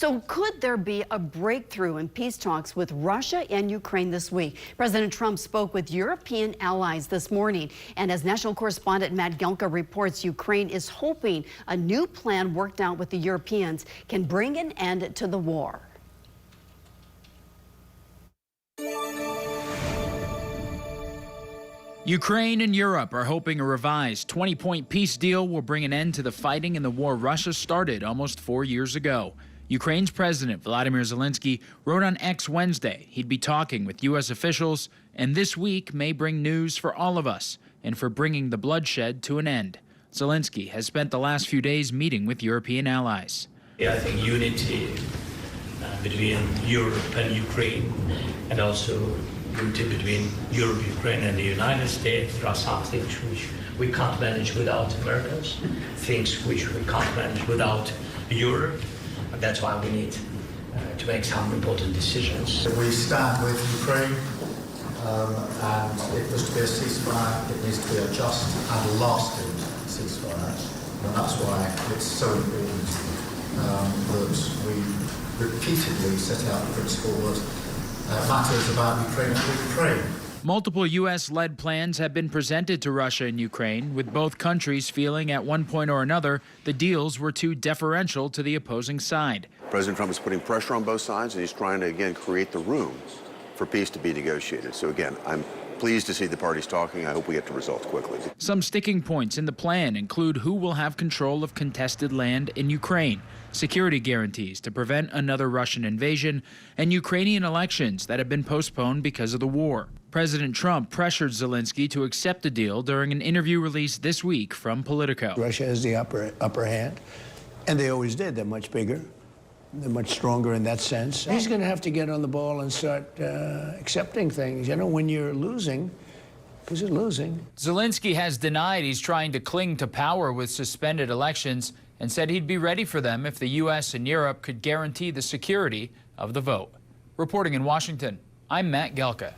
So could there be a breakthrough in peace talks with Russia and Ukraine this week? President Trump spoke with European allies this morning. And as national correspondent Matt Gelka reports, Ukraine is hoping a new plan worked out with the Europeans can bring an end to the war. Ukraine and Europe are hoping a revised 20-point peace deal will bring an end to the fighting in the war Russia started almost 4 years ago. Ukraine's President Volodymyr Zelenskyy wrote on X Wednesday he'd be talking with U.S. officials, and this week may bring news for all of us and for bringing the bloodshed to an end. Zelenskyy has spent the last few days meeting with European allies. I think unity between Europe and Ukraine, and also unity between Europe, Ukraine, and the United States. There are some things which we can't manage without Americans, things which we can't manage without Europe. And that's why we need to make some important decisions. We stand with Ukraine, and if there's to be a ceasefire, it needs to be a just and lasting ceasefire. And that's why it's so important that we repeatedly set out the principle that matters about Ukraine for Ukraine. Multiple U.S.-led plans have been presented to Russia and Ukraine, with both countries feeling at one point or another the deals were too deferential to the opposing side. President Trump is putting pressure on both sides, and he's trying to, again, create the room for peace to be negotiated. So, again, I'm pleased to see the parties talking. I hope we get to results quickly. Some sticking points in the plan include who will have control of contested land in Ukraine, security guarantees to prevent another Russian invasion, and Ukrainian elections that have been postponed because of the war. President Trump pressured Zelenskyy to accept the deal during an interview released this week from Politico. Russia has the upper hand, and they always did. They're much bigger. They're much stronger in that sense. He's going to have to get on the ball and start accepting things. You know, when you're losing, because you're losing. Zelenskyy has denied he's trying to cling to power with suspended elections and said he'd be ready for them if the U.S. and Europe could guarantee the security of the vote. Reporting in Washington, I'm Matt Gelka.